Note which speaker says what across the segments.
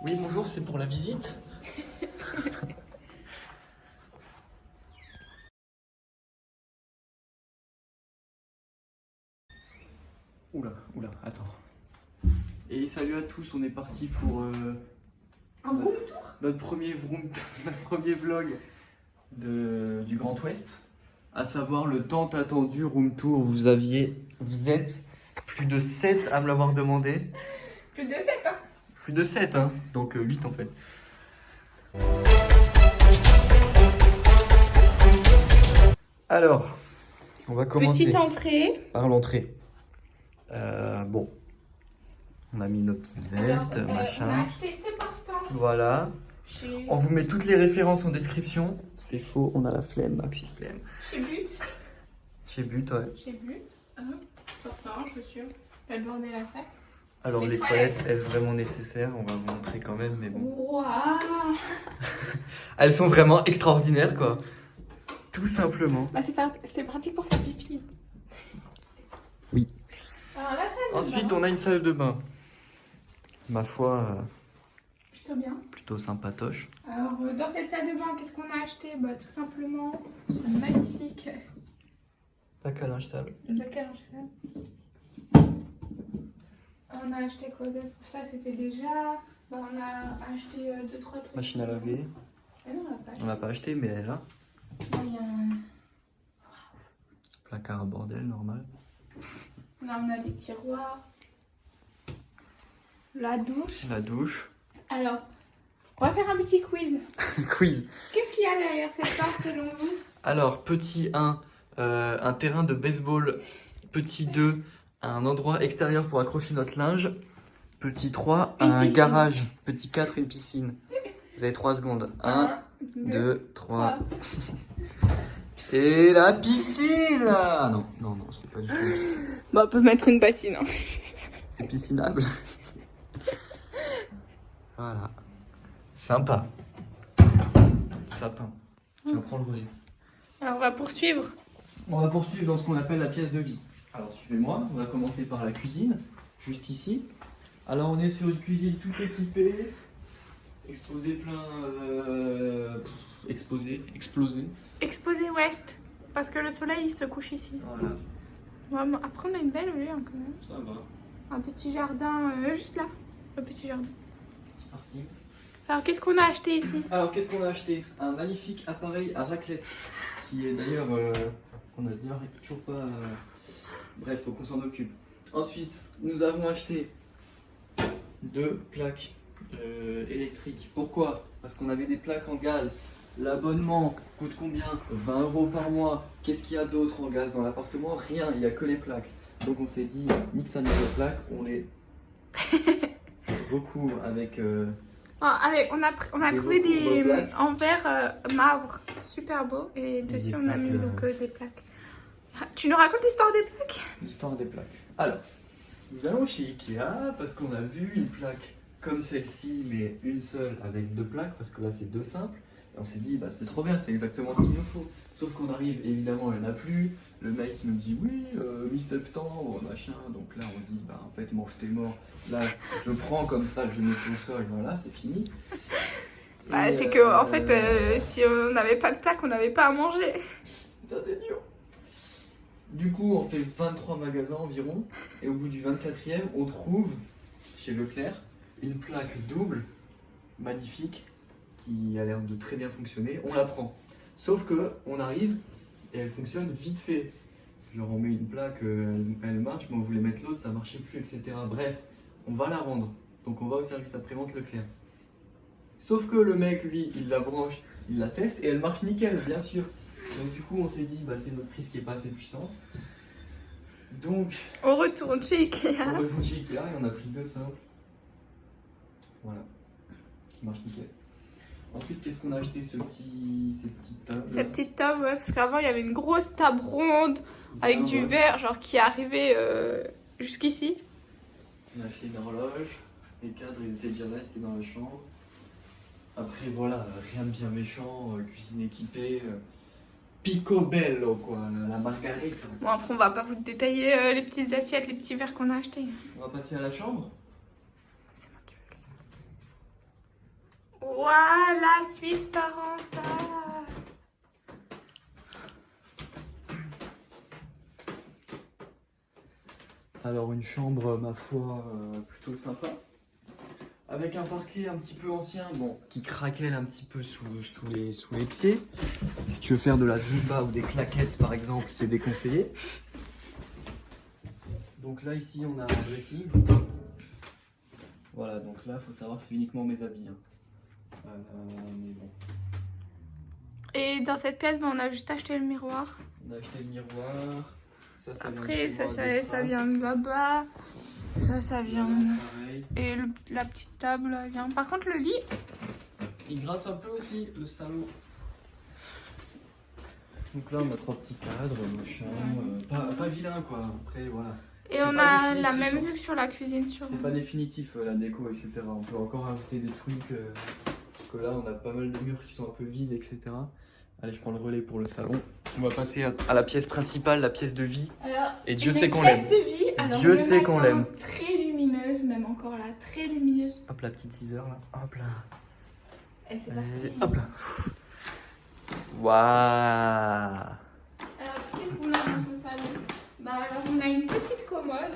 Speaker 1: Oui, bonjour, c'est pour la visite. Oula, attends. Et salut à tous, on est parti pour
Speaker 2: Un room tour?
Speaker 1: notre premier vlog du Grand Ouest, à savoir le tant attendu room tour. Vous êtes plus de 7 à me l'avoir demandé.
Speaker 2: Plus de 7 hein?
Speaker 1: Plus de 7, hein, donc 8 en fait. Alors, on va commencer
Speaker 2: Petite entrée.
Speaker 1: par l'entrée. Bon, on a mis nos petites vestes,
Speaker 2: On a
Speaker 1: machin.
Speaker 2: acheté ce portant
Speaker 1: Voilà.
Speaker 2: chez
Speaker 1: On vous met toutes les références en description. C'est faux, on a la flemme, maxi flemme.
Speaker 2: But.
Speaker 1: Chez But, ouais.
Speaker 2: Chez But. Portant, chaussures. La bordel à sac.
Speaker 1: Alors
Speaker 2: Les
Speaker 1: les toilettes, est-ce vraiment nécessaire? On va vous montrer quand même, mais bon.
Speaker 2: Waouh!
Speaker 1: Elles sont vraiment extraordinaires, quoi. Tout simplement.
Speaker 2: Bah, c'est pratique pour faire pipi.
Speaker 1: Oui.
Speaker 2: Alors la salle de
Speaker 1: Ensuite,
Speaker 2: bain,
Speaker 1: on a une salle de bain. Ma foi,
Speaker 2: plutôt bien.
Speaker 1: plutôt sympatoche.
Speaker 2: Alors dans cette salle de bain, qu'est-ce qu'on a acheté? Bah tout simplement ce magnifique
Speaker 1: Pas qu'à linge sale.
Speaker 2: bac à linge sale. On a acheté quoi d'autre? Ça c'était déjà. Bah on a acheté 2-3 trucs.
Speaker 1: Machine à laver.
Speaker 2: Ah non, on l'a pas acheté.
Speaker 1: On l'a pas acheté, mais elle est là.
Speaker 2: Là, il y a un-
Speaker 1: Placard à bordel, normal.
Speaker 2: Là, on a des tiroirs. La douche.
Speaker 1: La douche.
Speaker 2: Alors, on va faire un petit quiz.
Speaker 1: Quiz.
Speaker 2: Qu'est-ce qu'il y a derrière cette porte selon vous?
Speaker 1: Alors, petit 1, un terrain de baseball. Petit 2, un endroit extérieur pour accrocher notre linge. Petit 3,
Speaker 2: Une
Speaker 1: un
Speaker 2: piscine.
Speaker 1: garage. Petit 4, une piscine. Vous avez 3 secondes. 1, 2, 3. Et la piscine! Ah non, c'est pas du tout une piscine.
Speaker 2: Bah, on peut mettre une bassine. Hein.
Speaker 1: C'est piscinable. Voilà. Sympa. Sapin. Tiens, prends le relais.
Speaker 2: Alors, on va poursuivre.
Speaker 1: On va poursuivre dans ce qu'on appelle la pièce de vie. Alors suivez-moi, on va commencer par la cuisine, juste ici. Alors on est sur une cuisine toute équipée, exposé plein... explosé.
Speaker 2: Exposé ouest. Parce que le soleil il se couche ici.
Speaker 1: Voilà,
Speaker 2: Ouais, après, on a une belle vue hein, quand même.
Speaker 1: ça va.
Speaker 2: Un petit jardin juste là. Le petit jardin.
Speaker 1: C'est parti.
Speaker 2: Alors, qu'est-ce qu'on a acheté ici?
Speaker 1: Alors qu'est-ce qu'on a acheté? Un magnifique appareil à raclette, qui est d'ailleurs... qu'on a d'ailleurs toujours pas... Bref, faut qu'on s'en occupe. Ensuite, nous avons acheté 2 plaques électriques. Pourquoi? Parce qu'on avait des plaques en gaz. L'abonnement coûte combien? 20 € par mois. Qu'est-ce qu'il y a d'autre en gaz dans l'appartement? Rien, il n'y a que les plaques. Donc on s'est dit, nique sa mère les plaques, on les recouvre avec...
Speaker 2: Allez, on a
Speaker 1: Des
Speaker 2: trouvé
Speaker 1: beaux
Speaker 2: des
Speaker 1: plaques.
Speaker 2: en verre marbre. Super beau. Et dessus,
Speaker 1: des
Speaker 2: on a mis
Speaker 1: plaques,
Speaker 2: donc des plaques. Ah, tu nous racontes l'histoire des plaques?
Speaker 1: l'histoire des plaques. Alors, nous allons chez Ikea parce qu'on a vu une plaque comme celle-ci, mais une seule avec 2 plaques, parce que là c'est 2 simples. Et on s'est dit, bah c'est trop bien, c'est exactement ce qu'il nous faut. Sauf qu'on arrive, évidemment, il n'y en a plus. Le mec il nous dit, oui, mi-septembre, machin. Donc là on dit, bah en fait, mange tes morts. Là, je prends comme ça, je le mets sur le sol, voilà, c'est fini.
Speaker 2: Bah,
Speaker 1: Et,
Speaker 2: c'est que en fait, si on n'avait pas de plaques, on n'avait pas à manger.
Speaker 1: ça c'est dur. Du coup, on fait 23 magasins environ, et au bout du 24e, on trouve chez Leclerc une plaque double, magnifique, qui a l'air de très bien fonctionner. On la prend. Sauf que on arrive et elle fonctionne vite fait. Genre on met une plaque, elle marche, mais on voulait mettre l'autre, ça marchait plus, etc. Bref, on va la rendre. Donc on va au service après-vente Leclerc. Sauf que le mec, lui, il la branche, il la teste et elle marche nickel, bien sûr. Donc du coup, on s'est dit, bah, c'est notre prise qui est pas assez puissante. Donc,
Speaker 2: On retourne chez Ikea.
Speaker 1: on retourne chez Ikea et on a pris 2 simples. Voilà, qui marche nickel. Ensuite, qu'est-ce qu'on a acheté, ces petites tables?
Speaker 2: Cette petite table, ouais, parce qu'avant il y avait une grosse table ronde avec du verre, genre qui arrivait jusqu'ici.
Speaker 1: On a acheté une horloge, les cadres ils étaient déjà là, ils étaient dans la chambre. Après voilà, rien de bien méchant, cuisine équipée, picobello quoi, la margarita.
Speaker 2: Bon, après on va pas vous détailler les petites assiettes, les petits verres qu'on a achetés.
Speaker 1: On va passer à la chambre.
Speaker 2: C'est moi qui veux Voilà, suite parentale.
Speaker 1: Alors une chambre, ma foi, plutôt sympa. Avec un parquet un petit peu ancien, bon, qui craquelle un petit peu sous les pieds. Si tu veux faire de la zumba ou des claquettes par exemple, c'est déconseillé. Donc là ici on a un dressing. Voilà, donc là faut savoir que c'est uniquement mes habits. Hein. Mais bon.
Speaker 2: Et dans cette pièce, on a juste acheté le miroir.
Speaker 1: On a acheté le miroir. Ça vient de
Speaker 2: Après,
Speaker 1: chez moi,
Speaker 2: ça
Speaker 1: d'Estras.
Speaker 2: vient de là-bas. Ça vient.
Speaker 1: Pareil.
Speaker 2: Et la petite table, elle vient. Par contre, le lit.
Speaker 1: Il grince un peu aussi, le salaud. Donc là, on a 3 petits cadres, machin. Pas vilain, quoi. Après, voilà.
Speaker 2: Et
Speaker 1: C'est
Speaker 2: on
Speaker 1: pas
Speaker 2: a la
Speaker 1: définitif,
Speaker 2: même
Speaker 1: hein.
Speaker 2: vue que sur la cuisine. Sur...
Speaker 1: C'est pas définitif, la déco, etc. On peut encore ajouter des trucs. Parce que là, on a pas mal de murs qui sont un peu vides, etc. Allez, je prends le relais pour le salon. On va passer à la pièce principale, la pièce de vie.
Speaker 2: Alors,
Speaker 1: Et Dieu
Speaker 2: une
Speaker 1: sait qu'on
Speaker 2: pièce
Speaker 1: l'aime.
Speaker 2: de vie. Alors,
Speaker 1: Dieu
Speaker 2: le
Speaker 1: sait qu'on
Speaker 2: matin,
Speaker 1: l'aime.
Speaker 2: Très lumineuse, même encore là, très lumineuse.
Speaker 1: Hop, la petite 6 heures là. Hop là.
Speaker 2: Et c'est parti.
Speaker 1: Hop là. Waouh.
Speaker 2: Alors, qu'est-ce qu'on a dans ce salon? Bah, alors, on a une petite commode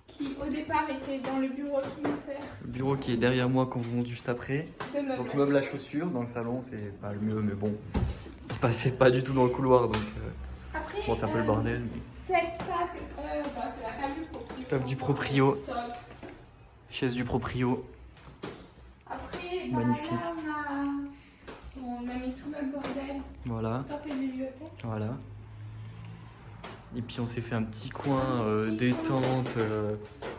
Speaker 2: qui, au départ, était dans le bureau qui nous sert
Speaker 1: Le bureau qui est derrière moi, qu'on vous montre juste après.
Speaker 2: de meubles.
Speaker 1: Donc meuble à chaussures dans le salon, c'est pas le mieux, mais bon. Il passait pas du tout dans le couloir, donc
Speaker 2: Après,
Speaker 1: bon, c'est un peu le bordel. Mais...
Speaker 2: cette table, bah, c'est la table du proprio.
Speaker 1: Table du proprio.
Speaker 2: Top.
Speaker 1: Chaise du proprio.
Speaker 2: Après, bah,
Speaker 1: Magnifique.
Speaker 2: là, on a mis tout notre bordel
Speaker 1: Voilà,
Speaker 2: dans cette bibliothèque.
Speaker 1: voilà. Et puis on s'est fait un petit coin détente.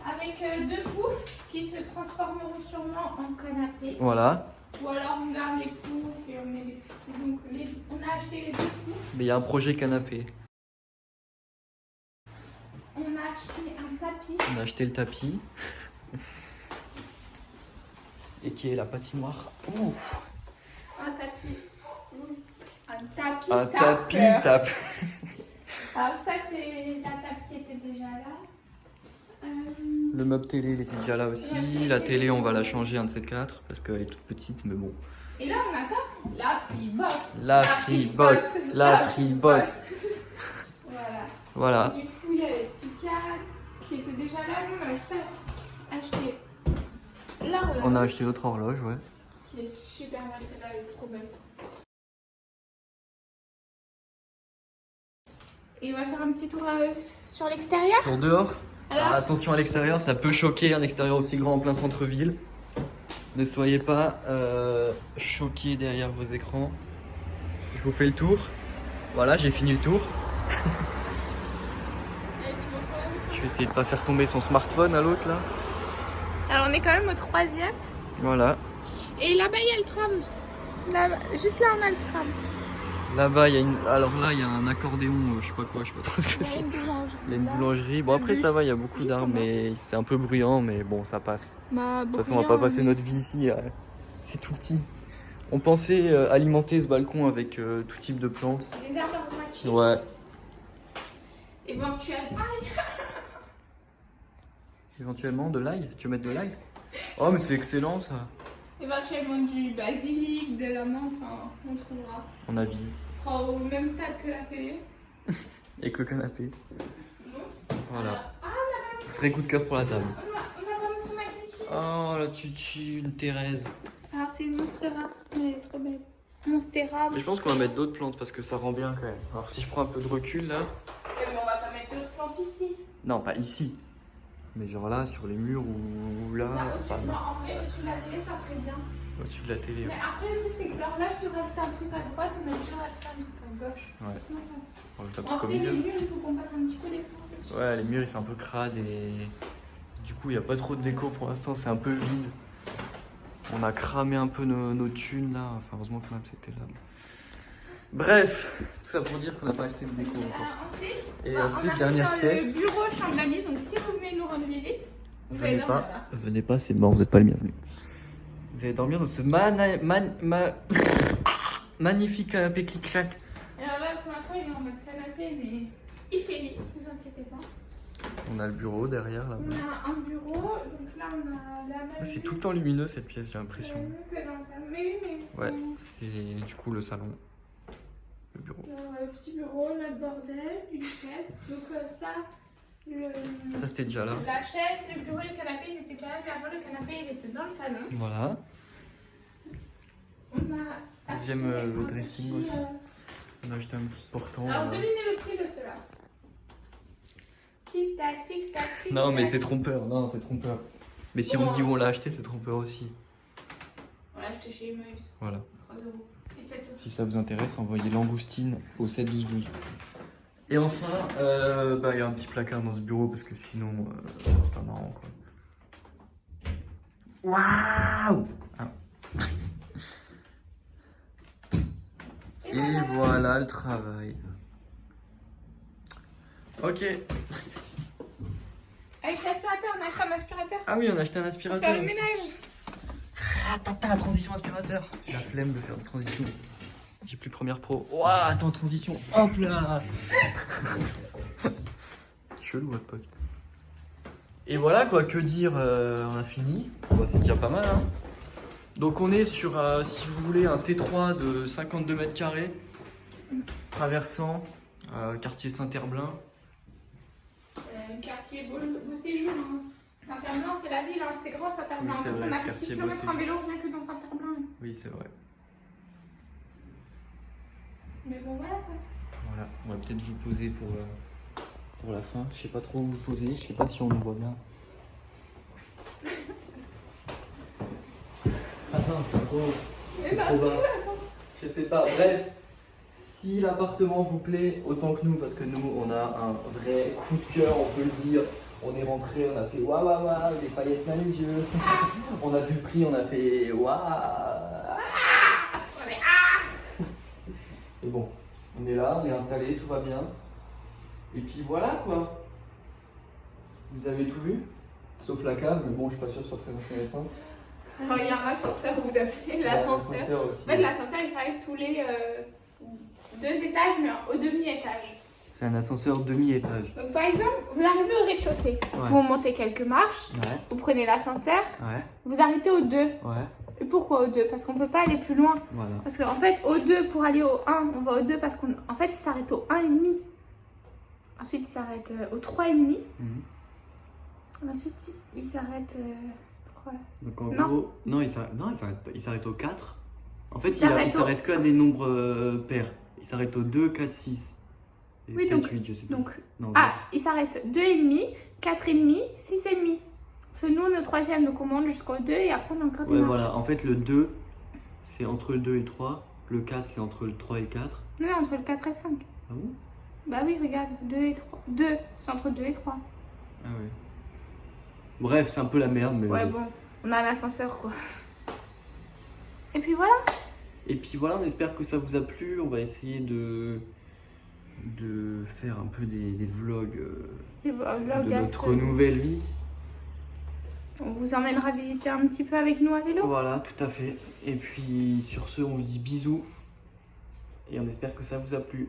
Speaker 2: Avec 2 poufs qui se transformeront sûrement en canapé.
Speaker 1: Voilà.
Speaker 2: Ou alors on garde les poufs et on met les petits poufs. Donc on a acheté les 2 poufs.
Speaker 1: Mais il y a un projet canapé.
Speaker 2: On a acheté un tapis.
Speaker 1: On a acheté le tapis. Et qui est la patinoire. Ouh.
Speaker 2: Un tapis. Un tapis.
Speaker 1: Un tapis
Speaker 2: tapeur.
Speaker 1: tape.
Speaker 2: Alors ça c'est la table qui était déjà là.
Speaker 1: Le meuble télé il était déjà là aussi. La télé on va la changer un de ces 4 parce qu'elle est toute petite mais bon.
Speaker 2: Et là on a quoi? La Freebox.
Speaker 1: La Freebox. La Freebox.
Speaker 2: Voilà.
Speaker 1: Voilà.
Speaker 2: Du coup il y a les petits cadres qui étaient déjà là. Nous on a juste acheté l'horloge.
Speaker 1: On a acheté notre horloge, ouais.
Speaker 2: Qui est super belle, celle-là elle est trop belle. Et on va faire un petit tour sur l'extérieur.
Speaker 1: Tour dehors.
Speaker 2: Alors,
Speaker 1: Attention à l'extérieur, ça peut choquer un extérieur aussi grand en plein centre-ville. Ne soyez pas choqués derrière vos écrans. Je vous fais le tour. Voilà, j'ai fini le tour. Je vais essayer de pas faire tomber son smartphone à l'autre là.
Speaker 2: alors on est quand même au 3e.
Speaker 1: Voilà.
Speaker 2: Et là-bas il y a le tram. Là, juste là on a le tram.
Speaker 1: Là-bas, il y a une. Alors là, il y a un accordéon, je sais pas quoi, je sais pas trop ce que
Speaker 2: Il y a
Speaker 1: c'est.
Speaker 2: une boulangerie.
Speaker 1: Il y a une boulangerie. Bon,
Speaker 2: Un
Speaker 1: après,
Speaker 2: bus,
Speaker 1: ça va, il y a beaucoup
Speaker 2: juste
Speaker 1: d'arbres,
Speaker 2: en bas.
Speaker 1: mais c'est un peu bruyant, mais bon, ça passe.
Speaker 2: Bah,
Speaker 1: De toute façon, on va pas passer notre vie ici. C'est tout petit. On pensait alimenter ce balcon avec tout type de plantes.
Speaker 2: Des herbes aromatiques.
Speaker 1: Ouais.
Speaker 2: Éventuellement.
Speaker 1: Éventuellement de l'ail. Tu veux mettre de l'ail? Oh, mais c'est excellent ça.
Speaker 2: Éventuellement du basilic, de la menthe, enfin, on trouvera.
Speaker 1: On avise.
Speaker 2: Ce sera au même stade que la télé.
Speaker 1: Et que le canapé.
Speaker 2: Non.
Speaker 1: Voilà.
Speaker 2: Ah,
Speaker 1: Vrai coup de cœur pour la table.
Speaker 2: on a pas montré ma titi.
Speaker 1: Oh, la tutine, Thérèse.
Speaker 2: Alors, c'est une Monstera. Elle est très belle. Monstera.
Speaker 1: Mais je pense qu'on va mettre d'autres plantes parce que ça rend bien quand même. Alors, si je prends un peu de recul là.
Speaker 2: Mais on va pas mettre d'autres plantes ici.
Speaker 1: Non, pas ici. Mais genre là, sur les murs ou là.
Speaker 2: Là, au-dessus,
Speaker 1: Enfin,
Speaker 2: non, en vrai, au-dessus de la télé, ça serait bien.
Speaker 1: au-dessus de la télé.
Speaker 2: Mais
Speaker 1: Ouais.
Speaker 2: après, le truc, c'est que l'horloge, si on rajoute un truc à droite, on a déjà rajouté un truc à gauche.
Speaker 1: Ouais.
Speaker 2: Sinon, ça va.
Speaker 1: On va le taper
Speaker 2: Bon,
Speaker 1: comme
Speaker 2: après,
Speaker 1: il
Speaker 2: les
Speaker 1: veut.
Speaker 2: murs, il faut qu'on passe un petit peu des plantes dessus.
Speaker 1: Ouais, les murs ils sont un peu crades et du coup il n'y a pas trop de déco pour l'instant, c'est un peu vide. On a cramé un peu nos thunes là, enfin heureusement que même c'était là. Bref, tout ça pour dire qu'on n'a pas acheté de déco encore.
Speaker 2: Ensuite,
Speaker 1: Et
Speaker 2: bah,
Speaker 1: ensuite,
Speaker 2: on a
Speaker 1: dernière
Speaker 2: dans
Speaker 1: pièce.
Speaker 2: le bureau chambre d'amis, donc si vous venez nous rendre visite, vous allez dormir là.
Speaker 1: Venez pas, c'est mort, vous n'êtes pas les bienvenus. Vous allez dormir dans ce magnifique canapé clic-clac.
Speaker 2: Et alors là, pour l'instant, il est en mode canapé, mais il fait lit, ne vous inquiétez pas.
Speaker 1: On a le bureau derrière là.
Speaker 2: On a un bureau, donc là on a la même.
Speaker 1: C'est tout le temps lumineux cette pièce, j'ai l'impression.
Speaker 2: Que dans ça. Mais oui, mais c'est
Speaker 1: Ouais, c'est du coup le salon. Le bureau.
Speaker 2: le petit bureau, notre bordel, une chaise. Donc ça,
Speaker 1: Ça c'était déjà là.
Speaker 2: la chaise, le bureau et le canapé, ils étaient déjà là, mais avant le canapé il était dans le salon.
Speaker 1: Voilà.
Speaker 2: On a
Speaker 1: Deuxième,
Speaker 2: acheté
Speaker 1: le
Speaker 2: un
Speaker 1: dressing
Speaker 2: petit,
Speaker 1: aussi. On a acheté un petit portant.
Speaker 2: Alors devinez le prix de cela. Tic tac, tic tac, tic tac.
Speaker 1: Non mais c'est trompeur, non c'est trompeur. Mais si on dit où on l'a acheté, c'est trompeur aussi.
Speaker 2: On l'a acheté chez Emmaüs.
Speaker 1: Voilà.
Speaker 2: 3 €. Et 7 €.
Speaker 1: Si ça vous intéresse, envoyez langoustine au 7 12 12. Et enfin, il y a un petit placard dans ce bureau parce que sinon, c'est pas marrant quoi. Waouh! Ah. Et voilà le travail. Ok.
Speaker 2: Avec l'aspirateur, on a acheté un aspirateur.
Speaker 1: Ah oui, on a acheté un
Speaker 2: Pour
Speaker 1: aspirateur.
Speaker 2: faire le ménage.
Speaker 1: Ah, tata, transition aspirateur. J'ai la flemme de faire de transition. J'ai plus première pro. Ouah, attends, transition. Hop là. Chelou votre pote. Et voilà quoi, que dire, on a fini. Bon, c'est déjà pas mal hein. Donc on est sur, si vous voulez, un T3 de 52 mètres carrés. Traversant, quartier Saint-Herblain.
Speaker 2: Quartier beau séjour. Hein. Saint-Herblain, c'est la ville, hein. C'est grand Saint-Herblain.
Speaker 1: Oui, c'est
Speaker 2: parce
Speaker 1: vrai,
Speaker 2: qu'on a fait
Speaker 1: quartier
Speaker 2: 6
Speaker 1: beau
Speaker 2: km en
Speaker 1: séjour.
Speaker 2: vélo rien que dans Saint-Herblain.
Speaker 1: Oui, c'est vrai.
Speaker 2: Mais bon, voilà quoi.
Speaker 1: Voilà, on va peut-être vous poser pour la fin. Je sais pas trop où vous poser, je sais pas si on nous voit bien. Attends, c'est trop bas. Je sais pas, bref. Si l'appartement vous plaît autant que nous, parce que nous on a un vrai coup de cœur, on peut le dire. On est rentré, on a fait waouh waouh waouh, des paillettes plein les yeux. On a vu le prix, on a fait waouh. Et bon, on est là, on est installé, tout va bien. Et puis voilà quoi. Vous avez tout vu, sauf la cave, mais bon, je suis pas sûr que ce soit très intéressant.
Speaker 2: Alors, il y a un ascenseur, vous avez l'ascenseur.
Speaker 1: aussi.
Speaker 2: En fait, l'ascenseur il s'arrête tous les 2 étages, mais au demi-étage.
Speaker 1: C'est un ascenseur demi-étage.
Speaker 2: Donc, par exemple, vous arrivez au rez-de-chaussée.
Speaker 1: Ouais.
Speaker 2: Vous montez quelques marches,
Speaker 1: Ouais,
Speaker 2: vous prenez l'ascenseur,
Speaker 1: ouais,
Speaker 2: vous arrêtez au 2.
Speaker 1: ouais,
Speaker 2: Et pourquoi au 2? Parce qu'on peut pas aller plus loin.
Speaker 1: voilà.
Speaker 2: Parce qu'en fait, au 2, pour aller au 1, on va au 2 parce qu'en fait, il s'arrête au 1,5. Ensuite, il s'arrête au 3,5.
Speaker 1: Mhm.
Speaker 2: Ensuite, il s'arrête. Quoi?
Speaker 1: Donc en
Speaker 2: Non.
Speaker 1: gros, non, il s'arrête pas. Il s'arrête au 4. En fait,
Speaker 2: Il s'arrête
Speaker 1: il s'arrête que à des nombres pairs. Il s'arrête au 2, 4, 6. Et
Speaker 2: Oui,
Speaker 1: peut-être
Speaker 2: donc-
Speaker 1: 8, je sais pas.
Speaker 2: Donc,
Speaker 1: Non,
Speaker 2: ah, il s'arrête 2,5, 4,5, 6,5. Parce que nous, on est au 3e, donc on monte jusqu'au 2 et après, on a encore des
Speaker 1: ouais,
Speaker 2: marches.
Speaker 1: voilà. En fait, le 2, c'est entre le 2 et le 3. Le 4, c'est entre le 3 et le 4.
Speaker 2: Non, entre le 4 et 5.
Speaker 1: Ah bon?
Speaker 2: Bah oui, regarde, 2 et 3. 2, c'est entre 2 et 3.
Speaker 1: Ah ouais. Bref, c'est un peu la merde, mais.
Speaker 2: Ouais, bon, on a un ascenseur, quoi. Et puis voilà.
Speaker 1: Et puis voilà, on espère que ça vous a plu. On va essayer de faire un peu des vlogs
Speaker 2: Des
Speaker 1: de
Speaker 2: vlogs
Speaker 1: notre nouvelle vie.
Speaker 2: On vous emmènera visiter un petit peu avec nous à vélo.
Speaker 1: Voilà, tout à fait. Et puis sur ce, on vous dit bisous. Et on espère que ça vous a plu.